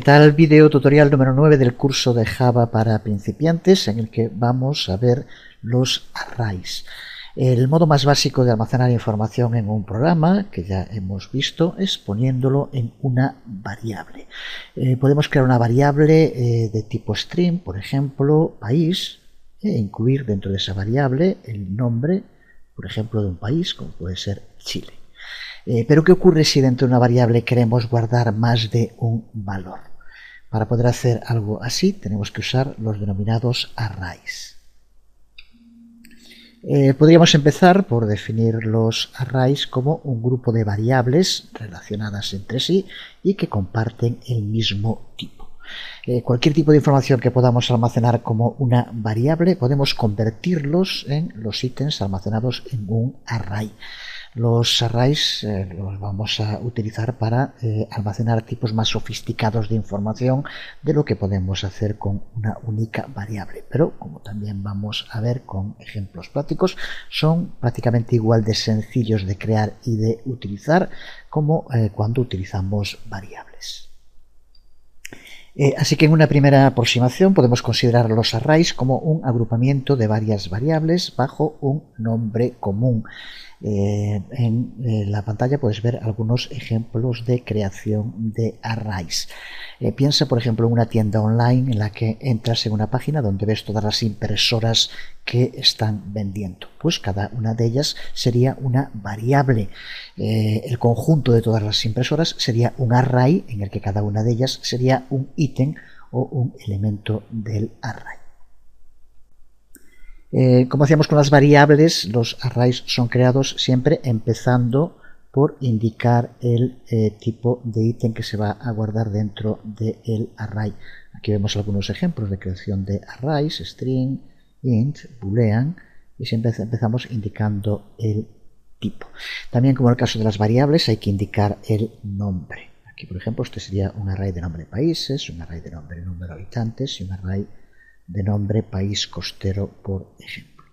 tal? Video tutorial número 9 del curso de Java para principiantes, en el que vamos a ver los arrays. El modo más básico de almacenar información en un programa, que ya hemos visto, es poniéndolo en una variable. Podemos crear una variable de tipo string, por ejemplo, país, e incluir dentro de esa variable el nombre, por ejemplo, de un país, como puede ser Chile. Pero ¿qué ocurre si dentro de una variable queremos guardar más de un valor? Para poder hacer algo así tenemos que usar los denominados arrays. Podríamos empezar por definir los arrays como un grupo de variables relacionadas entre sí y que comparten el mismo tipo. Cualquier tipo de información que podamos almacenar como una variable podemos convertirlos en los ítems almacenados en un array. Los arrays los vamos a utilizar para almacenar tipos más sofisticados de información de lo que podemos hacer con una única variable. Pero, como también vamos a ver con ejemplos prácticos, son prácticamente igual de sencillos de crear y de utilizar como cuando utilizamos variables. Así que en una primera aproximación podemos considerar los arrays como un agrupamiento de varias variables bajo un nombre común. En la pantalla puedes ver algunos ejemplos de creación de arrays. Piensa, por ejemplo, en una tienda online en la que entras en una página donde ves todas las impresoras que están vendiendo. Pues cada una de ellas sería una variable. El conjunto de todas las impresoras sería un array en el que cada una de ellas sería un ítem o un elemento del array. Como hacíamos con las variables, los arrays son creados siempre empezando por indicar el tipo de ítem que se va a guardar dentro del array. Aquí vemos algunos ejemplos de creación de arrays: string, int, boolean, y siempre empezamos indicando el tipo. También, como en el caso de las variables, hay que indicar el nombre. Aquí, por ejemplo, este sería un array de nombre países, un array de nombre número de habitantes y un array de nombre país costero, por ejemplo.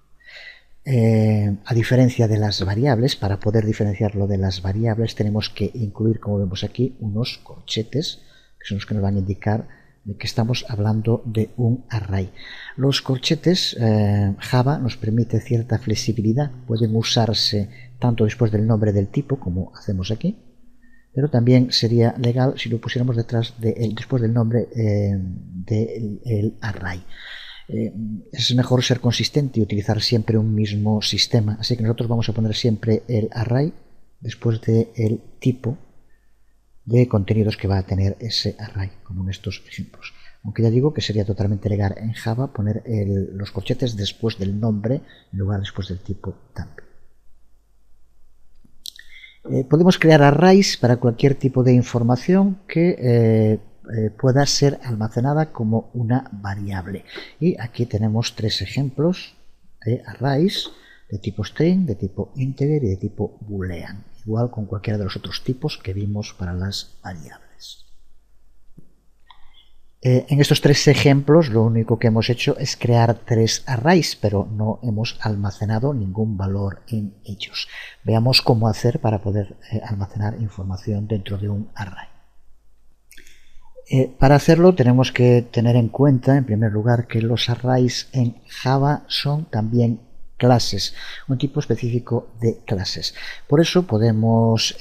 A diferencia de las variables, para poder diferenciarlo de las variables tenemos que incluir, como vemos aquí, unos corchetes, que son los que nos van a indicar que estamos hablando de un array. Los corchetes Java nos permite cierta flexibilidad, pueden usarse tanto después del nombre del tipo, como hacemos aquí, pero también sería legal si lo pusiéramos después del nombre del array. Es mejor ser consistente y utilizar siempre un mismo sistema, así que nosotros vamos a poner siempre el array después del tipo de contenidos que va a tener ese array, como en estos ejemplos. Aunque ya digo que sería totalmente legal en Java poner los corchetes después del nombre en lugar después del tipo también. Podemos crear arrays para cualquier tipo de información que pueda ser almacenada como una variable. Y aquí tenemos tres ejemplos de arrays de tipo string, de tipo integer y de tipo boolean, igual con cualquiera de los otros tipos que vimos para las variables. En estos tres ejemplos lo único que hemos hecho es crear tres arrays, pero no hemos almacenado ningún valor en ellos. Veamos cómo hacer para poder almacenar información dentro de un array. Para hacerlo tenemos que tener en cuenta, en primer lugar, que los arrays en Java son también clases, un tipo específico de clases. Por eso podemos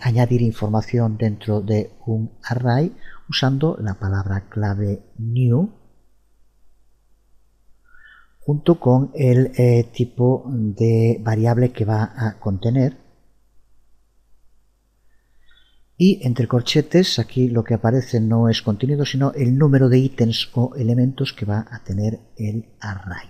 añadir información dentro de un array usando la palabra clave new junto con el tipo de variable que va a contener. Y entre corchetes aquí lo que aparece no es contenido, sino el número de ítems o elementos que va a tener el array.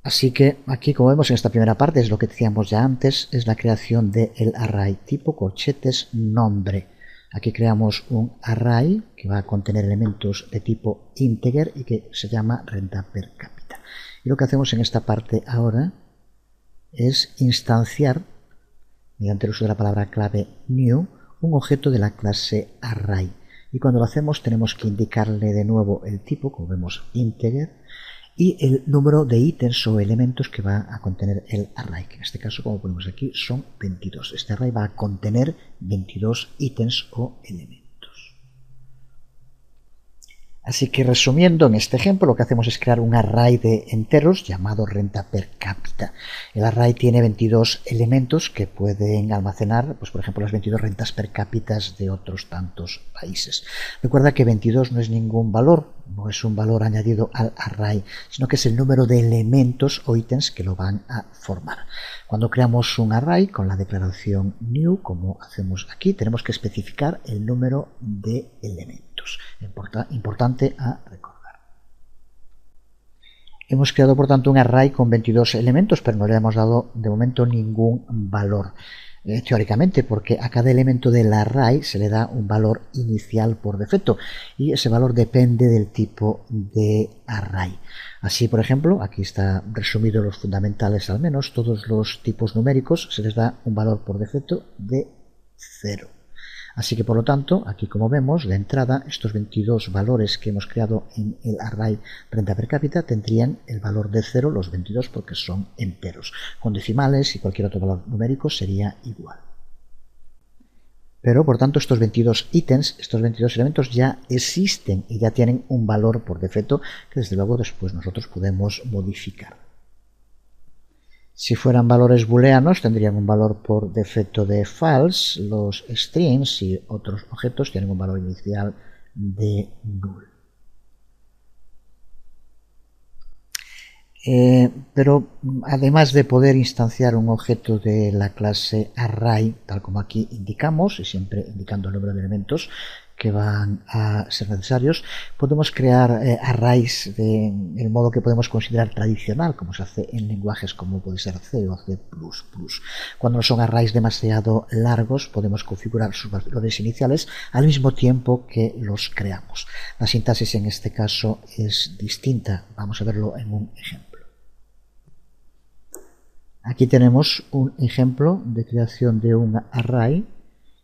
Así que aquí, como vemos en esta primera parte, es lo que decíamos ya antes, es la creación del array tipo corchetes nombre. Aquí creamos un array que va a contener elementos de tipo integer y que se llama renta per cápita. Y lo que hacemos en esta parte ahora es instanciar, mediante el uso de la palabra clave new, un objeto de la clase array. Y cuando lo hacemos tenemos que indicarle de nuevo el tipo, como vemos integer, y el número de ítems o elementos que va a contener el array, que en este caso, como ponemos aquí, son 22. Este array va a contener 22 ítems o elementos. Así que resumiendo, en este ejemplo lo que hacemos es crear un array de enteros llamado renta per cápita. El array tiene 22 elementos que pueden almacenar, pues por ejemplo, las 22 rentas per cápita de otros tantos países. Recuerda que 22 no es ningún valor, no es un valor añadido al array, sino que es el número de elementos o ítems que lo van a formar. Cuando creamos un array con la declaración new, como hacemos aquí, tenemos que especificar el número de elementos. Importante a recordar. Hemos creado por tanto un array con 22 elementos, pero no le hemos dado de momento ningún valor. Teóricamente, porque a cada elemento del array se le da un valor inicial por defecto y ese valor depende del tipo de array. Así, por ejemplo, aquí está resumido los fundamentales, al menos todos los tipos numéricos se les da un valor por defecto de 0. Así que, por lo tanto, aquí como vemos, de entrada, estos 22 valores que hemos creado en el array renta per cápita tendrían el valor de 0, los 22, porque son enteros. Con decimales y cualquier otro valor numérico sería igual. Pero, por tanto, estos 22 ítems, estos 22 elementos ya existen y ya tienen un valor por defecto que, desde luego, después nosotros podemos modificar. Si fueran valores booleanos tendrían un valor por defecto de false, los strings y otros objetos tienen un valor inicial de null. Pero además de poder instanciar un objeto de la clase array, tal como aquí indicamos, y siempre indicando el número de elementos que van a ser necesarios, podemos crear arrays del modo que podemos considerar tradicional, como se hace en lenguajes como puede ser C o C++. Cuando no son arrays demasiado largos, podemos configurar sus valores iniciales al mismo tiempo que los creamos. La sintaxis en este caso es distinta. Vamos a verlo en un ejemplo. Aquí tenemos un ejemplo de creación de un array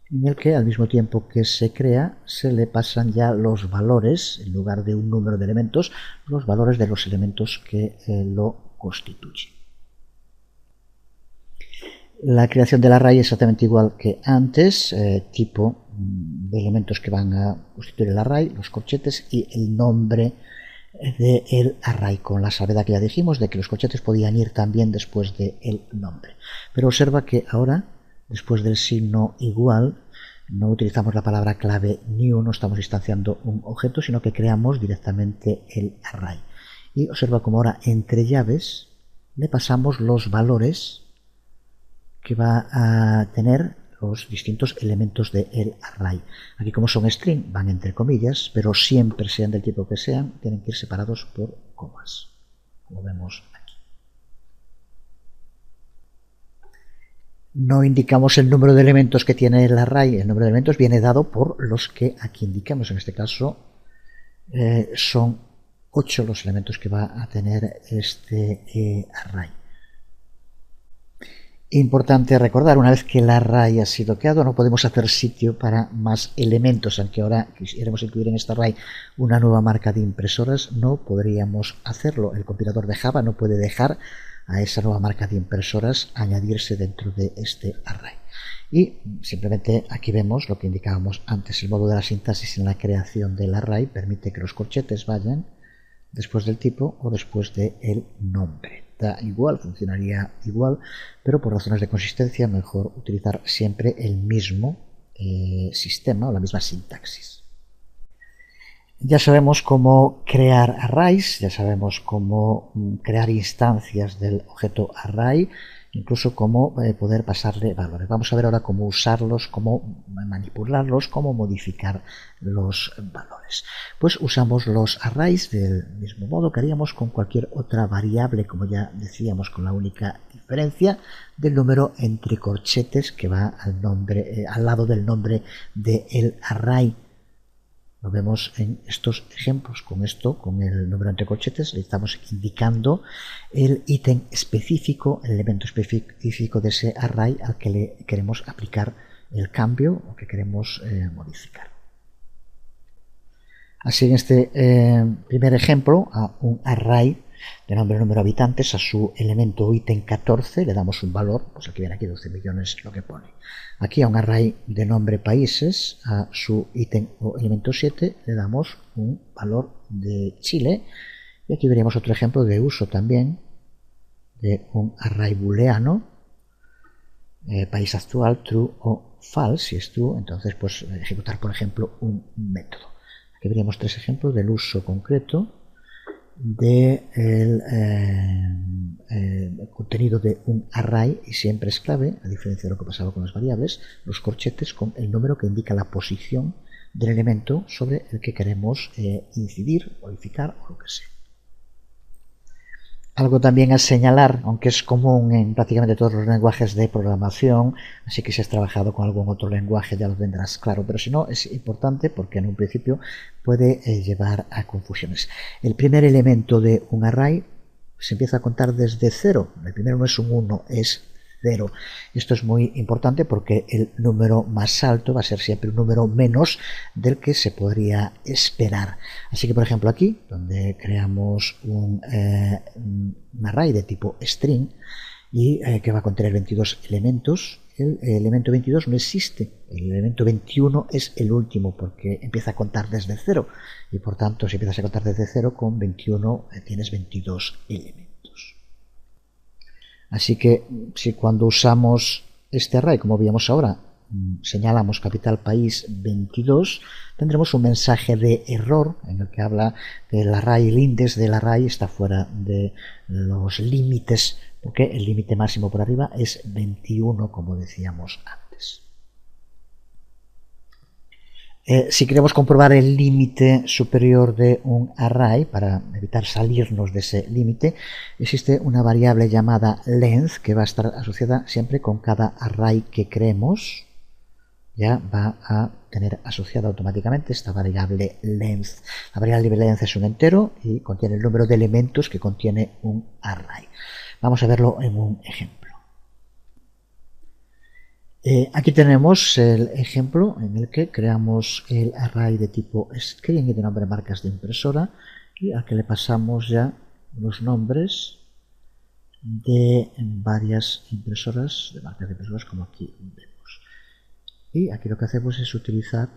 en el que al mismo tiempo que se crea se le pasan ya los valores, en lugar de un número de elementos, los valores de los elementos que lo constituyen. La creación del array es exactamente igual que antes, tipo de elementos que van a constituir el array, los corchetes y el nombre del array, con la salvedad que ya dijimos de que los corchetes podían ir también después del nombre. Pero observa que ahora, después del signo igual, no utilizamos la palabra clave new, no estamos instanciando un objeto, sino que creamos directamente el array. Y observa como ahora entre llaves le pasamos los valores que va a tener los distintos elementos del array. Aquí, como son string, van entre comillas, pero siempre sean del tipo que sean, tienen que ir separados por comas, como vemos aquí. No indicamos el número de elementos que tiene el array, el número de elementos viene dado por los que aquí indicamos. En este caso son 8 los elementos que va a tener este array. Importante recordar, una vez que el array ha sido creado, no podemos hacer sitio para más elementos, aunque ahora quisiéramos incluir en este array una nueva marca de impresoras, no podríamos hacerlo. El compilador de Java no puede dejar a esa nueva marca de impresoras añadirse dentro de este array. Y simplemente aquí vemos lo que indicábamos antes, el modo de la sintaxis en la creación del array permite que los corchetes vayan después del tipo o después del nombre. Da igual, funcionaría igual, pero por razones de consistencia mejor utilizar siempre el mismo sistema o la misma sintaxis. Ya sabemos cómo crear arrays, ya sabemos cómo crear instancias del objeto array, incluso cómo poder pasarle valores. Vamos a ver ahora cómo usarlos, cómo manipularlos, cómo modificar los valores. Pues usamos los arrays del mismo modo que haríamos con cualquier otra variable, como ya decíamos, con la única diferencia del número entre corchetes que va al nombre, al lado del nombre del array. Lo vemos en estos ejemplos. Con esto, con el número entre corchetes, le estamos indicando el ítem específico, el elemento específico de ese array al que le queremos aplicar el cambio o que queremos modificar. Así, en este primer ejemplo, a un array de nombre número de habitantes a su elemento ítem 14 le damos un valor, pues el que viene aquí 12 millones lo que pone. Aquí a un array de nombre países a su ítem o elemento 7 le damos un valor de Chile. Y aquí veríamos otro ejemplo de uso también de un array booleano, país actual, true o false. Si es true, entonces pues ejecutar por ejemplo un método. Aquí veríamos tres ejemplos del uso concreto del contenido de un array, y siempre es clave, a diferencia de lo que pasaba con las variables, los corchetes con el número que indica la posición del elemento sobre el que queremos incidir, modificar o lo que sea. Algo también a señalar, aunque es común en prácticamente todos los lenguajes de programación, así que si has trabajado con algún otro lenguaje ya lo tendrás claro, pero si no es importante porque en un principio puede llevar a confusiones. El primer elemento de un array se empieza a contar desde 0, el primero no es un 1, es 0. Esto es muy importante porque el número más alto va a ser siempre un número menos del que se podría esperar. Así que, por ejemplo, aquí, donde creamos un array de tipo string y que va a contener 22 elementos, el elemento 22 no existe. El elemento 21 es el último porque empieza a contar desde 0 y, por tanto, si empiezas a contar desde 0, con 21 tienes 22 elementos. Así que si cuando usamos este array, como veíamos ahora, señalamos capital país 22, tendremos un mensaje de error en el que habla del array, el índice del array está fuera de los límites, porque el límite máximo por arriba es 21, como decíamos antes. Si queremos comprobar el límite superior de un array, para evitar salirnos de ese límite, existe una variable llamada length que va a estar asociada siempre con cada array que creemos. Ya va a tener asociada automáticamente esta variable length. La variable length es un entero y contiene el número de elementos que contiene un array. Vamos a verlo en un ejemplo. Aquí tenemos el ejemplo en el que creamos el array de tipo string y de nombre marcas de impresora, y al que le pasamos ya los nombres de varias impresoras, de marcas de impresoras, como aquí vemos. Y aquí lo que hacemos es utilizar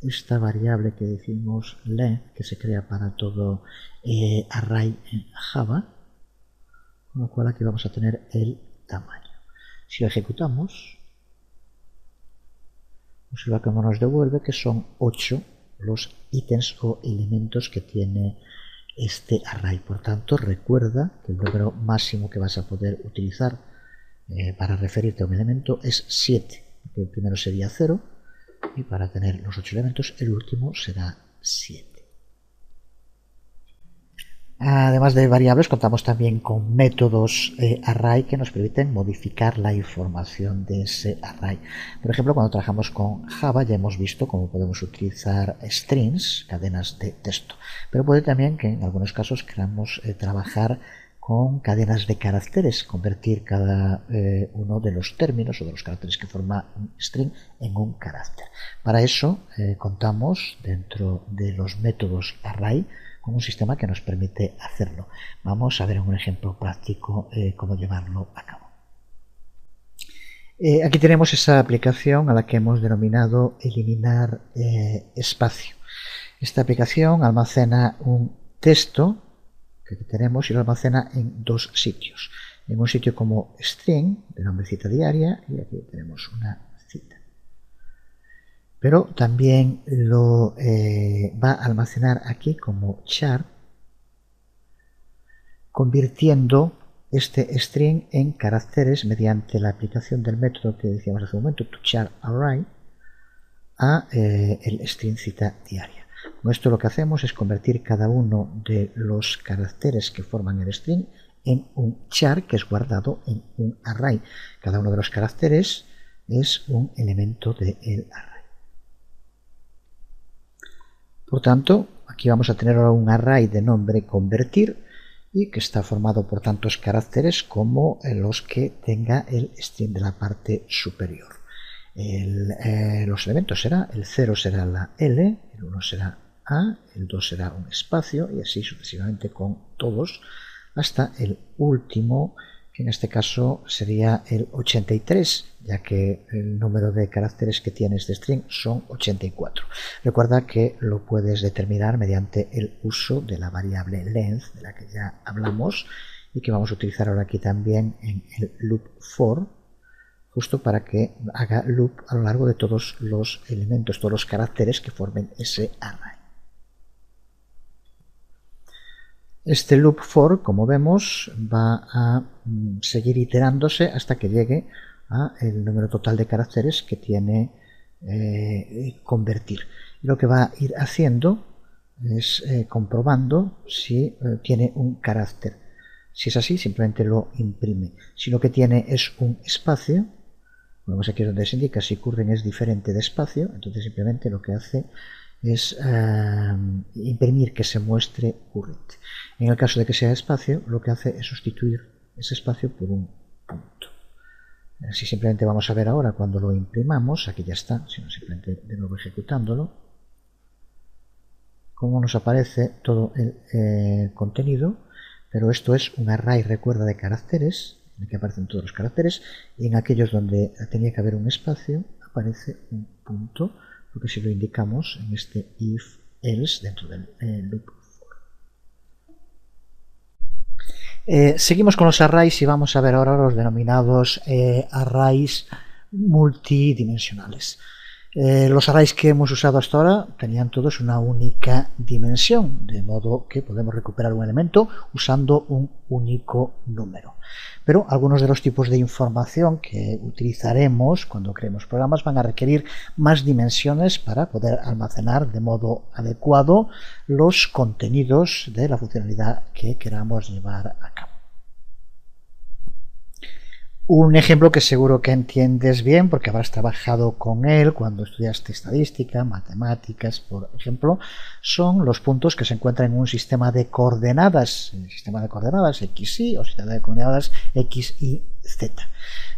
esta variable que decimos length, que se crea para todo array en Java, con lo cual aquí vamos a tener el tamaño. Si lo ejecutamos, observa cómo nos devuelve que son 8 los ítems o elementos que tiene este array. Por tanto, recuerda que el número máximo que vas a poder utilizar para referirte a un elemento es 7. El primero sería 0 y para tener los 8 elementos el último será 7. Además de variables, contamos también con métodos array que nos permiten modificar la información de ese array. Por ejemplo, cuando trabajamos con Java ya hemos visto cómo podemos utilizar strings, cadenas de texto, pero puede también que en algunos casos queramos trabajar con cadenas de caracteres, convertir cada uno de los términos o de los caracteres que forma un string en un carácter. Para eso contamos dentro de los métodos array con un sistema que nos permite hacerlo. Vamos a ver en un ejemplo práctico cómo llevarlo a cabo. Aquí tenemos esa aplicación a la que hemos denominado eliminar espacio. Esta aplicación almacena un texto que tenemos y lo almacena en dos sitios. En un sitio como string, de nombre cita diaria, y aquí tenemos una cita. Pero también lo va a almacenar aquí como char, convirtiendo este string en caracteres mediante la aplicación del método que decíamos hace un momento, toCharArray, a el string cita diaria. Con esto lo que hacemos es convertir cada uno de los caracteres que forman el string en un char que es guardado en un array. Cada uno de los caracteres es un elemento del array. Por tanto, aquí vamos a tener ahora un array de nombre convertir y que está formado por tantos caracteres como los que tenga el string de la parte superior. Los elementos será, el 0 será la L, el 1 será A, el 2 será un espacio y así sucesivamente con todos hasta el último, que en este caso sería el 83, ya que el número de caracteres que tiene este string son 84. Recuerda que lo puedes determinar mediante el uso de la variable length, de la que ya hablamos, y que vamos a utilizar ahora aquí también en el loop for, justo para que haga loop a lo largo de todos los elementos, todos los caracteres que formen ese array. Este loop for, como vemos, va a seguir iterándose hasta que llegue a el número total de caracteres que tiene convertir. Y lo que va a ir haciendo es comprobando si tiene un carácter. Si es así, simplemente lo imprime. Si lo que tiene es un espacio, vemos aquí donde se indica si curren es diferente de espacio, entonces simplemente lo que hace es imprimir que se muestre current. En el caso de que sea espacio, lo que hace es sustituir ese espacio por un punto. Así simplemente vamos a ver ahora cuando lo imprimamos, aquí ya está, sino simplemente de nuevo ejecutándolo, cómo nos aparece todo el contenido, pero esto es un array, recuerda, de caracteres, en el que aparecen todos los caracteres, y en aquellos donde tenía que haber un espacio aparece un punto, porque si lo indicamos en este if else dentro del loop for. Seguimos con los arrays y vamos a ver ahora los denominados arrays multidimensionales. Los arrays que hemos usado hasta ahora tenían todos una única dimensión, de modo que podemos recuperar un elemento usando un único número. Pero algunos de los tipos de información que utilizaremos cuando creemos programas van a requerir más dimensiones para poder almacenar de modo adecuado los contenidos de la funcionalidad que queramos llevar a cabo. Un ejemplo que seguro que entiendes bien porque habrás trabajado con él cuando estudiaste estadística, matemáticas, por ejemplo, son los puntos que se encuentran en un sistema de coordenadas, X, Y o sistema de coordenadas X, Y, Z.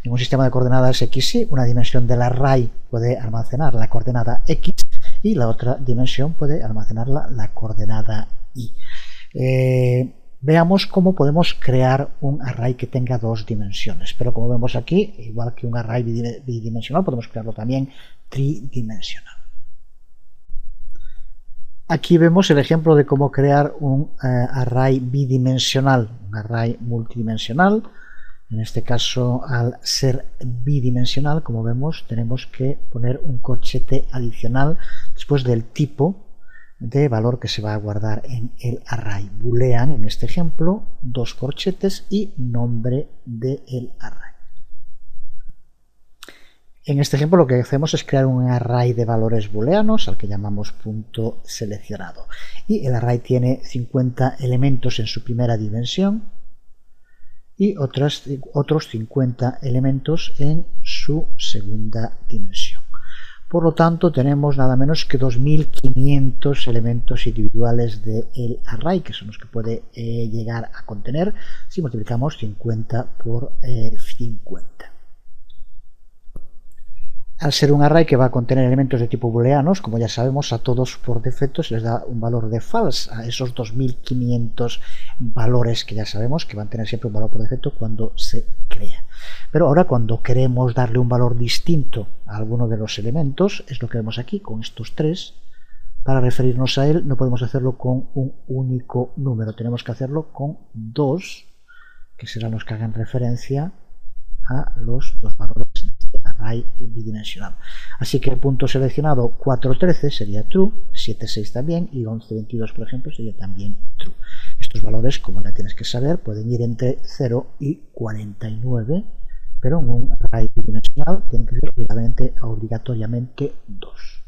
En un sistema de coordenadas X, Y, una dimensión del array puede almacenar la coordenada X y la otra dimensión puede almacenar la coordenada Y. Veamos cómo podemos crear un array que tenga dos dimensiones, pero como vemos aquí, igual que un array bidimensional, podemos crearlo también tridimensional. Aquí vemos el ejemplo de cómo crear un array bidimensional, un array multidimensional. En este caso, al ser bidimensional, como vemos, tenemos que poner un corchete adicional después del tipo de valor que se va a guardar en el array. Boolean, en este ejemplo, dos corchetes y nombre del array. En este ejemplo lo que hacemos es crear un array de valores booleanos al que llamamos punto seleccionado. Y el array tiene 50 elementos en su primera dimensión y otros 50 elementos en su segunda dimensión. Por lo tanto, tenemos nada menos que 2500 elementos individuales del array, que son los que puede llegar a contener si multiplicamos 50 por 50. Al ser un array que va a contener elementos de tipo booleanos, como ya sabemos, a todos por defecto se les da un valor de false a esos 2500 valores que ya sabemos que van a tener siempre un valor por defecto cuando se crea. Pero ahora cuando queremos darle un valor distinto a alguno de los elementos, es lo que vemos aquí con estos tres. Para referirnos a él no podemos hacerlo con un único número, tenemos que hacerlo con dos, que serán los que hagan referencia a los dos valores de este array bidimensional. Así que el punto seleccionado 413 sería true, 76 también y 1122 por ejemplo sería también true. Estos valores, como ya tienes que saber, pueden ir entre 0 y 49, pero en un array bidimensional tienen que ser obligatoriamente 2.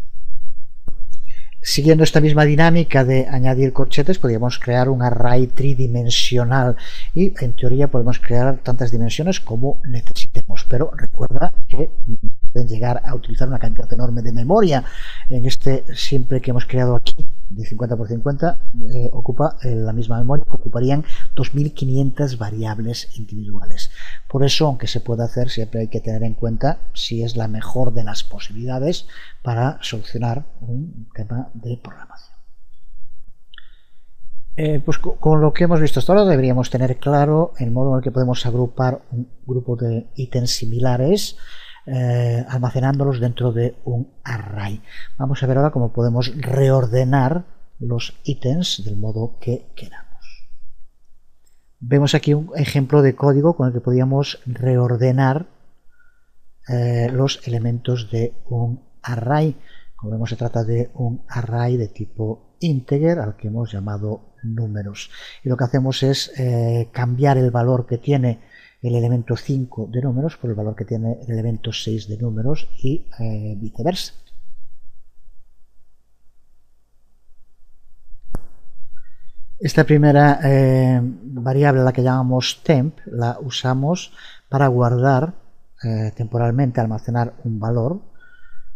Siguiendo esta misma dinámica de añadir corchetes, podríamos crear un array tridimensional y en teoría podemos crear tantas dimensiones como necesitemos, pero recuerda que pueden llegar a utilizar una cantidad enorme de memoria. En este simple que hemos creado aquí de 50 por 50 ocupa la misma memoria que ocuparían 2500 variables individuales. Por eso, aunque se puede hacer, siempre hay que tener en cuenta si es la mejor de las posibilidades para solucionar un tema de programación. Pues con lo que hemos visto hasta ahora deberíamos tener claro el modo en el que podemos agrupar un grupo de ítems similares almacenándolos dentro de un array. Vamos a ver ahora cómo podemos reordenar los ítems del modo que queramos. Vemos aquí un ejemplo de código con el que podríamos reordenar los elementos de un array. Como vemos, se trata de un array de tipo integer al que hemos llamado números. Y lo que hacemos es cambiar el valor que tiene el elemento 5 de números por el valor que tiene el elemento 6 de números y viceversa. Esta primera variable, la que llamamos temp, la usamos para guardar temporalmente, almacenar un valor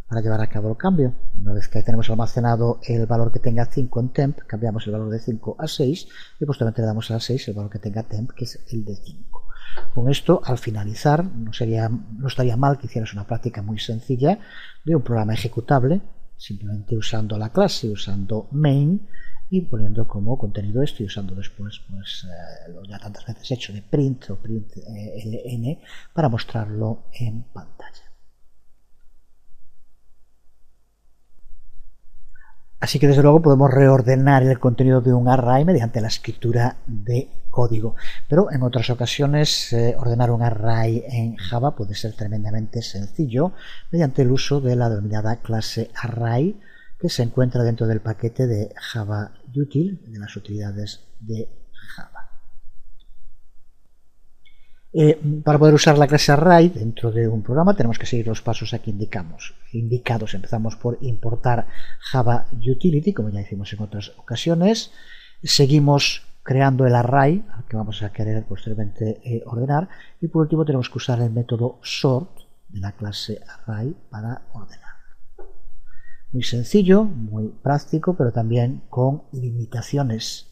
para llevar a cabo el cambio. Una vez que tenemos almacenado el valor que tenga 5 en temp, cambiamos el valor de 5 a 6 y posteriormente le damos a 6 el valor que tenga temp, que es el de 5. Con esto, al finalizar, no estaría mal que hicieras una práctica muy sencilla de un programa ejecutable, simplemente usando la clase, usando main y poniendo como contenido esto y usando después pues, lo ya tantas veces hecho de print o print ln para mostrarlo en pantalla. Así que desde luego podemos reordenar el contenido de un array mediante la escritura de código, pero en otras ocasiones ordenar un array en Java puede ser tremendamente sencillo mediante el uso de la denominada clase array que se encuentra dentro del paquete de Java Util, de las utilidades de Java. Para poder usar la clase array dentro de un programa tenemos que seguir los pasos aquí indicados. Empezamos por importar Java Utility, como ya hicimos en otras ocasiones. Seguimos creando el array al que vamos a querer posteriormente ordenar. Y por último tenemos que usar el método sort de la clase array para ordenar. Muy sencillo, muy práctico, pero también con limitaciones.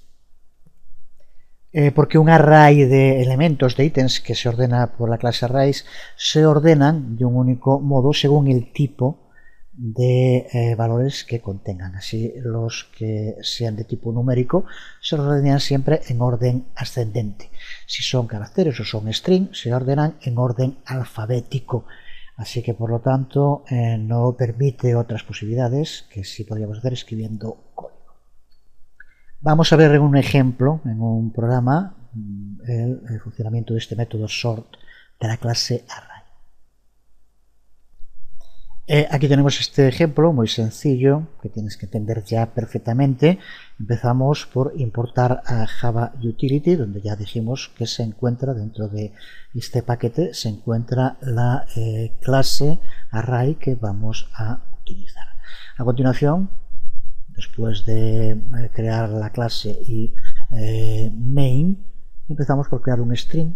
Porque un array de elementos, de ítems que se ordena por la clase arrays, se ordenan de un único modo según el tipo de valores que contengan. Así, los que sean de tipo numérico se ordenan siempre en orden ascendente. Si son caracteres o son string, se ordenan en orden alfabético. Así que, por lo tanto, no permite otras posibilidades que sí podríamos hacer escribiendo código. Vamos a ver en un ejemplo, en un programa, el funcionamiento de este método sort de la clase array. Aquí tenemos este ejemplo muy sencillo que tienes que entender ya perfectamente. Empezamos por importar a Java Utility, donde ya dijimos que se encuentra dentro de este paquete, se encuentra la clase array que vamos a utilizar. A continuación, después de crear la clase y main, empezamos por crear un string,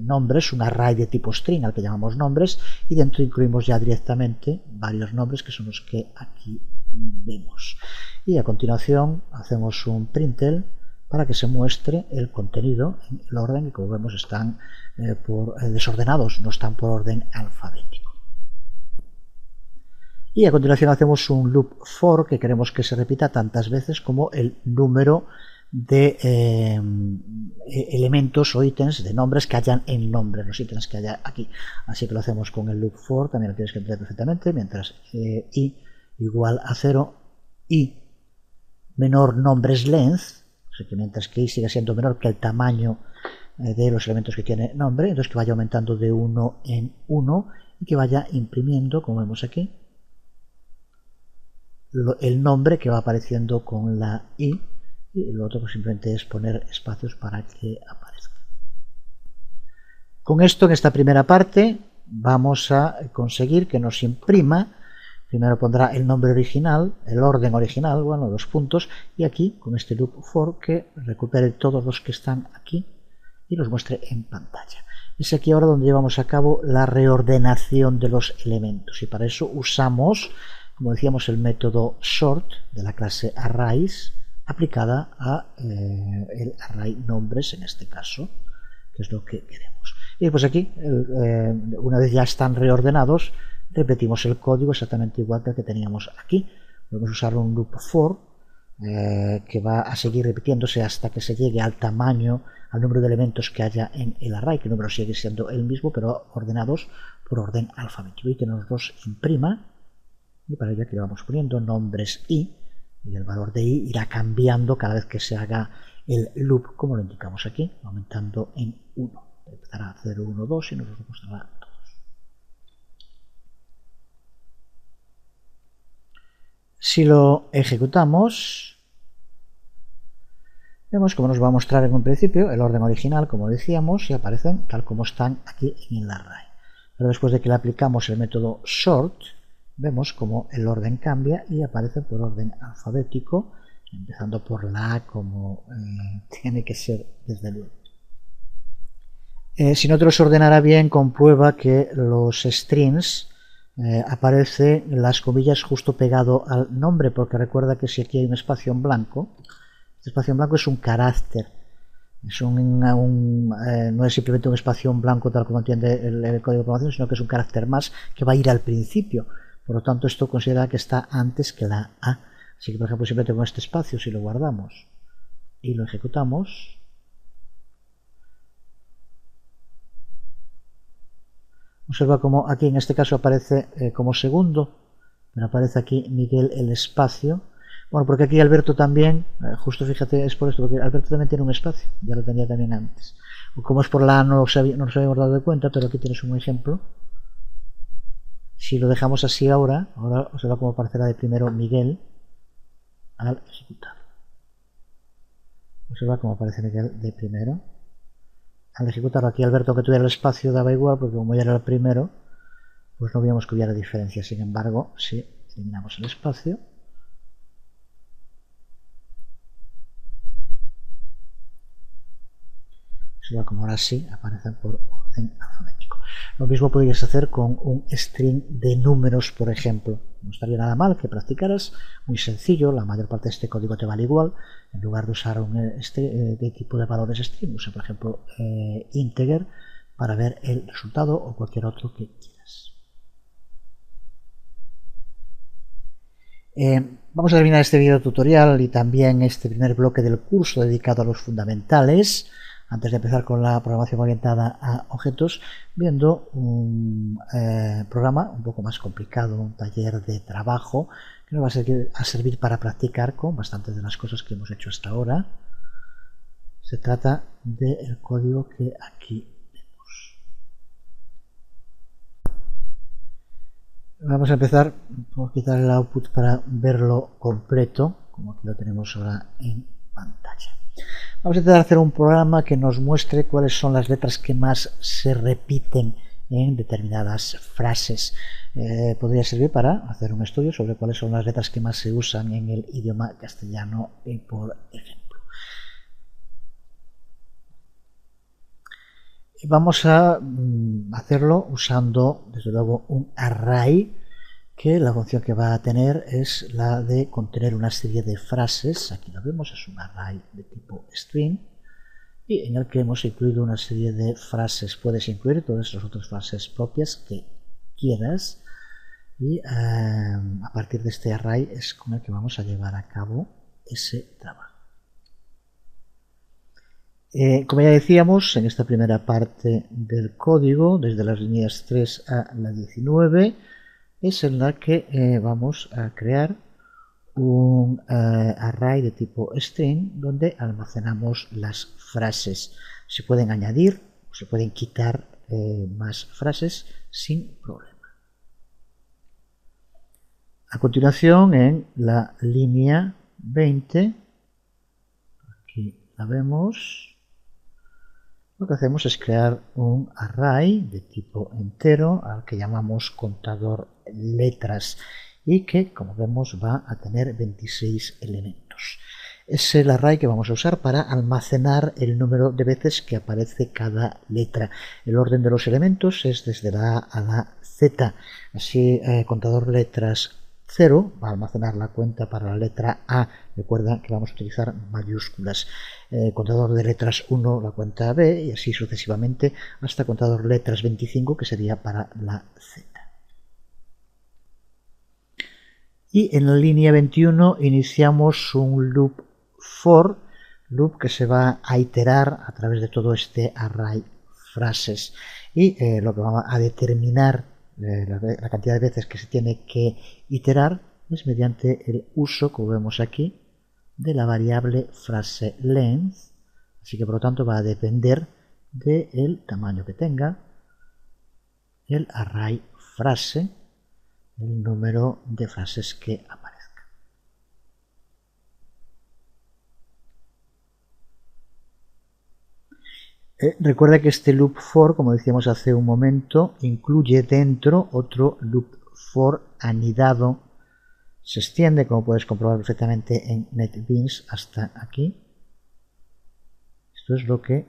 nombres, un array de tipo string al que llamamos nombres, y dentro incluimos ya directamente varios nombres que son los que aquí vemos. Y a continuación hacemos un println para que se muestre el contenido en el orden, y como vemos están desordenados, no están por orden alfabético. Y a continuación hacemos un loop for que queremos que se repita tantas veces como el número de elementos o ítems de nombres que hayan en nombre, los ítems que haya aquí. Así que lo hacemos con el loop for, también lo tienes que entender perfectamente, mientras i igual a 0, i menor nombres length, o sea que mientras que i siga siendo menor que el tamaño de los elementos que tiene nombre, entonces que vaya aumentando de 1 en 1 y que vaya imprimiendo, como vemos aquí, el nombre que va apareciendo con la i, y lo otro pues simplemente es poner espacios para que aparezca. Con esto, en esta primera parte, vamos a conseguir que nos imprima. Primero pondrá el nombre original, el orden original, bueno, los puntos, y aquí, con este loop for, que recupere todos los que están aquí y los muestre en pantalla. Es aquí ahora donde llevamos a cabo la reordenación de los elementos, y para eso usamos, como decíamos, el método sort de la clase arrays aplicada a el array nombres en este caso, que es lo que queremos. Y pues aquí, una vez ya están reordenados, repetimos el código exactamente igual que el que teníamos aquí. Podemos usar un loop for que va a seguir repitiéndose hasta que se llegue al tamaño, al número de elementos que haya en el array, que el número sigue siendo el mismo, pero ordenados por orden alfabético. Y tenemos los imprima, y para ello aquí le vamos poniendo nombres y el valor de i irá cambiando cada vez que se haga el loop, como lo indicamos aquí, aumentando en 1. Empezará a 0, 1, 2 y nos lo mostrará todos. Si lo ejecutamos, vemos cómo nos va a mostrar en un principio el orden original, como decíamos, y aparecen tal como están aquí en el array. Pero después de que le aplicamos el método sort, vemos como el orden cambia y aparece por orden alfabético, empezando por la A como tiene que ser desde luego. Si no te los ordenara bien, comprueba que los strings aparecen las comillas justo pegado al nombre, porque recuerda que si aquí hay un espacio en blanco, este espacio en blanco es un carácter. Es no es simplemente un espacio en blanco tal como entiende el código de programación, sino que es un carácter más que va a ir al principio. Por lo tanto, esto considera que está antes que la A. Así que, por ejemplo, simplemente con este espacio, si lo guardamos y lo ejecutamos, observa como aquí en este caso aparece como segundo, pero aparece aquí Miguel el espacio. Bueno, porque aquí Alberto también, justo fíjate, es por esto, porque Alberto también tiene un espacio, ya lo tenía también antes. Como es por la A no nos habíamos dado de cuenta, pero aquí tienes un ejemplo. Si lo dejamos así ahora observa cómo aparecerá de primero Miguel al ejecutar. Observa cómo aparece Miguel de primero. Al ejecutarlo aquí Alberto, que tuviera el espacio, daba igual, porque como ya era el primero, pues no veíamos que hubiera diferencia. Sin embargo, si eliminamos el espacio, observa como ahora sí aparecen por orden alfabético. Lo mismo podrías hacer con un string de números, por ejemplo. No estaría nada mal que practicaras, muy sencillo, la mayor parte de este código te vale igual. En lugar de usar de tipo de valores string, usa por ejemplo integer para ver el resultado o cualquier otro que quieras. Vamos a terminar este video tutorial y también este primer bloque del curso dedicado a los fundamentales, antes de empezar con la programación orientada a objetos, viendo un programa un poco más complicado, un taller de trabajo que nos va a servir para practicar con bastantes de las cosas que hemos hecho hasta ahora. Se trata del código que aquí vemos. Vamos a empezar por quitar el output para verlo completo, como aquí lo tenemos ahora en pantalla. Vamos a intentar hacer un programa que nos muestre cuáles son las letras que más se repiten en determinadas frases. Podría servir para hacer un estudio sobre cuáles son las letras que más se usan en el idioma castellano, por ejemplo. Vamos a hacerlo usando, desde luego, un array, que la función que va a tener es la de contener una serie de frases. Aquí lo vemos, es un array de tipo string y en el que hemos incluido una serie de frases. Puedes incluir todas las otras frases propias que quieras y a partir de este array es con el que vamos a llevar a cabo ese trabajo. Como ya decíamos, en esta primera parte del código, desde las líneas 3 a la 19, es en la que vamos a crear un array de tipo string donde almacenamos las frases. Se pueden añadir o se pueden quitar más frases sin problema. A continuación, en la línea 20, aquí la vemos, lo que hacemos es crear un array de tipo entero al que llamamos contador letras y que, como vemos, va a tener 26 elementos. Es el array que vamos a usar para almacenar el número de veces que aparece cada letra. El orden de los elementos es desde la A a la Z. Así, contador letras 0 va a almacenar la cuenta para la letra A. Recuerda que vamos a utilizar mayúsculas. Contador de letras 1 la cuenta B y así sucesivamente hasta contador letras 25 que sería para la Z. Y en la línea 21 iniciamos un loop for, loop que se va a iterar a través de todo este array frases. Y lo que va a determinar la cantidad de veces que se tiene que iterar es mediante el uso, como vemos aquí, de la variable frase length. Así que por lo tanto va a depender del tamaño que tenga el array frase, el número de frases que aparezca. Recuerda que este loop for, como decíamos hace un momento, incluye dentro otro loop for anidado. Se extiende, como puedes comprobar perfectamente en NetBeans, hasta aquí. Esto es lo que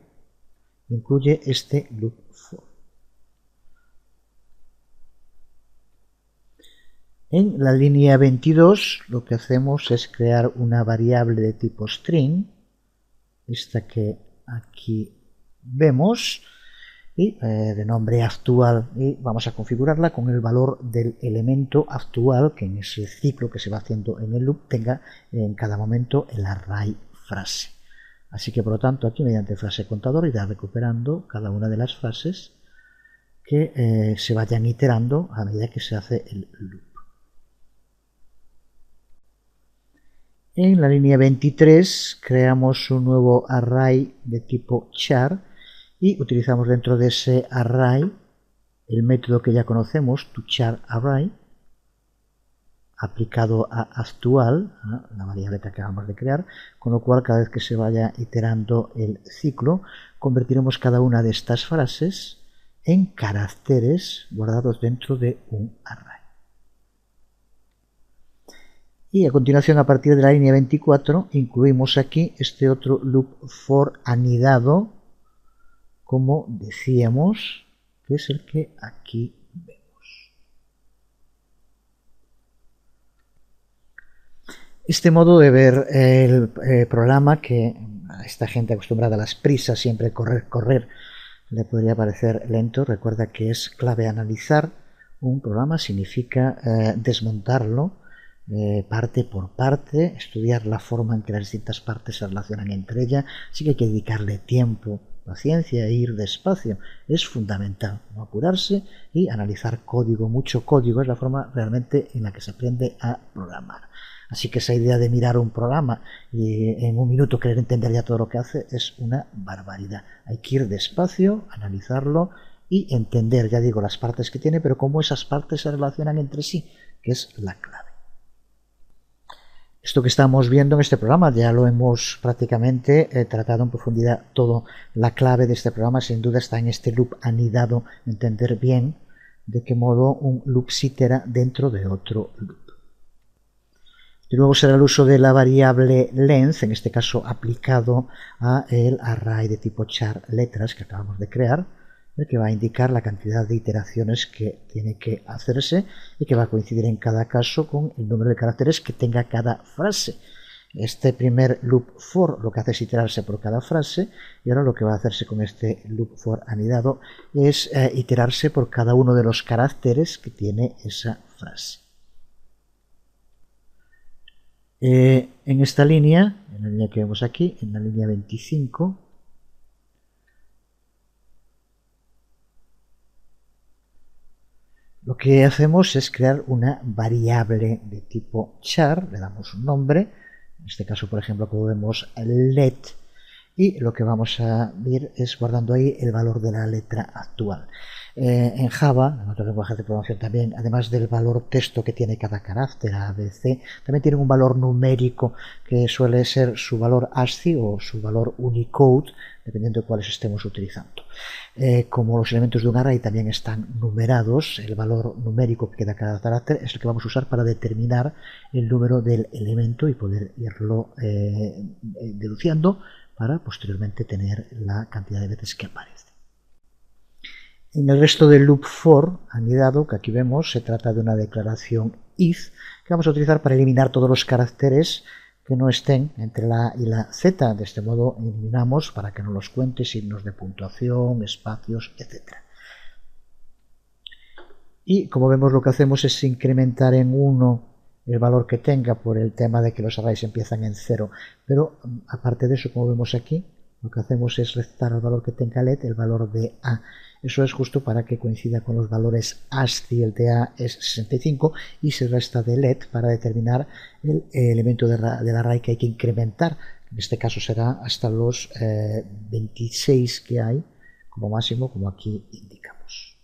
incluye este loop for. En la línea 22 lo que hacemos es crear una variable de tipo string, esta que aquí vemos, y de nombre actual, y vamos a configurarla con el valor del elemento actual que en ese ciclo que se va haciendo en el loop tenga en cada momento el array frase. Así que por lo tanto aquí mediante frase contador irá recuperando cada una de las frases que se vayan iterando a medida que se hace el loop. En la línea 23 creamos un nuevo array de tipo char y utilizamos dentro de ese array el método que ya conocemos, toCharArray, aplicado a actual, la variable que acabamos de crear, con lo cual cada vez que se vaya iterando el ciclo, convertiremos cada una de estas frases en caracteres guardados dentro de un array. Y a continuación, a partir de la línea 24, incluimos aquí este otro loop for anidado, como decíamos, que es el que aquí vemos. Este modo de ver el programa, que a esta gente acostumbrada a las prisas, siempre correr, le podría parecer lento. Recuerda que es clave analizar un programa, significa desmontarlo parte por parte, estudiar la forma en que las distintas partes se relacionan entre ellas, así que hay que dedicarle tiempo, paciencia e ir despacio. Es fundamental no apurarse y analizar código, mucho código, es la forma realmente en la que se aprende a programar. Así que esa idea de mirar un programa y en un minuto querer entender ya todo lo que hace es una barbaridad. Hay que ir despacio, analizarlo y entender, ya digo, las partes que tiene, pero cómo esas partes se relacionan entre sí, que es la clave. Esto que estamos viendo en este programa ya lo hemos prácticamente tratado en profundidad todo. La clave de este programa sin duda está en este loop anidado, entender bien de qué modo un loop se itera dentro de otro loop. Y luego será el uso de la variable length, en este caso aplicado a el array de tipo char letras que acabamos de crear, el que va a indicar la cantidad de iteraciones que tiene que hacerse y que va a coincidir en cada caso con el número de caracteres que tenga cada frase. Este primer loop for lo que hace es iterarse por cada frase, y ahora lo que va a hacerse con este loop for anidado es iterarse por cada uno de los caracteres que tiene esa frase. En esta línea, en la línea que vemos aquí, en la línea 25, lo que hacemos es crear una variable de tipo char, le damos un nombre, en este caso por ejemplo como vemos let, y lo que vamos a ver es guardando ahí el valor de la letra actual. En Java, en otros lenguajes de programación también, además del valor texto que tiene cada carácter, A, B, C, también tienen un valor numérico que suele ser su valor ASCII o su valor Unicode, dependiendo de cuáles estemos utilizando. Como los elementos de un array también están numerados, el valor numérico que queda cada carácter es el que vamos a usar para determinar el número del elemento y poder irlo deduciendo para posteriormente tener la cantidad de veces que aparece. En el resto del loop for anidado que aquí vemos se trata de una declaración if que vamos a utilizar para eliminar todos los caracteres que no estén entre la A y la Z. De este modo eliminamos para que no los cuente signos de puntuación, espacios, etc. Y como vemos lo que hacemos es incrementar en 1 el valor que tenga por el tema de que los arrays empiezan en 0, pero aparte de eso, como vemos aquí, lo que hacemos es restar al valor que tenga let el valor de A. Eso es justo para que coincida con los valores ASCII, el de A es 65 y se resta de let para determinar el elemento del array que hay que incrementar. En este caso será hasta los 26 que hay como máximo, como aquí indicamos.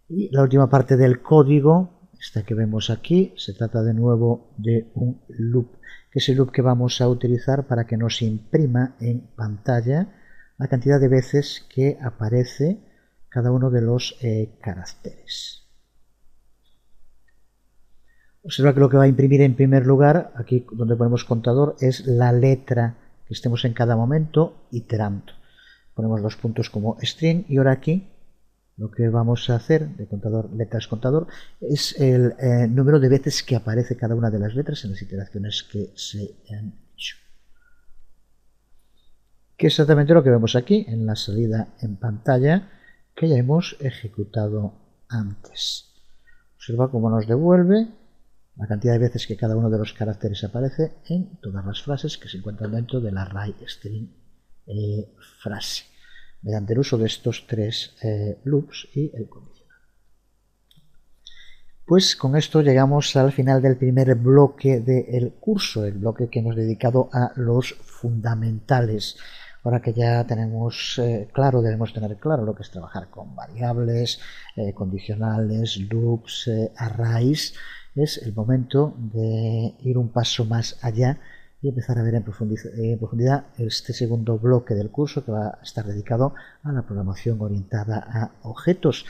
Y la última parte del código, esta que vemos aquí, se trata de nuevo de un loop, que es el loop que vamos a utilizar para que nos imprima en pantalla la cantidad de veces que aparece cada uno de los caracteres. Observa que lo que va a imprimir en primer lugar, aquí donde ponemos contador, es la letra que estemos en cada momento iterando. Ponemos los puntos como string y ahora aquí lo que vamos a hacer de contador, letras contador, es el número de veces que aparece cada una de las letras en las iteraciones que se han hecho. Que es exactamente lo que vemos aquí en la salida en pantalla que ya hemos ejecutado antes. Observa cómo nos devuelve la cantidad de veces que cada uno de los caracteres aparece en todas las frases que se encuentran dentro del array string frase, mediante el uso de estos tres loops y el condicional. Pues con esto llegamos al final del primer bloque del curso, el bloque que hemos dedicado a los fundamentales. Ahora que ya tenemos debemos tener claro lo que es trabajar con variables, condicionales, loops, arrays, es el momento de ir un paso más allá y empezar a ver en profundidad este segundo bloque del curso, que va a estar dedicado a la programación orientada a objetos.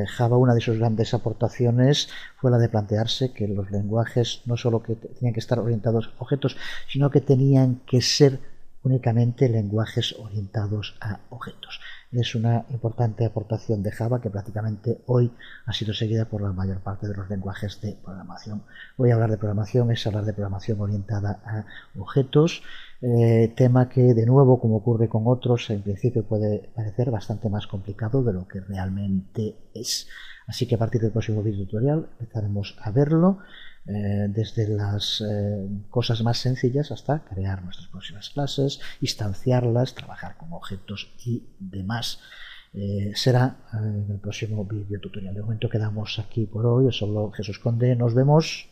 Java, una de sus grandes aportaciones fue la de plantearse que los lenguajes no solo que tenían que estar orientados a objetos, sino que tenían que ser únicamente lenguajes orientados a objetos. Es una importante aportación de Java que prácticamente hoy ha sido seguida por la mayor parte de los lenguajes de programación. Hoy hablar de programación es hablar de programación orientada a objetos, tema que de nuevo, como ocurre con otros, en principio puede parecer bastante más complicado de lo que realmente es. Así que a partir del próximo video tutorial empezaremos a verlo, desde las cosas más sencillas hasta crear nuestras próximas clases, instanciarlas, trabajar con objetos y demás. Será en el próximo video tutorial. De momento quedamos aquí por hoy. Os hablo Jesús Conde. Nos vemos.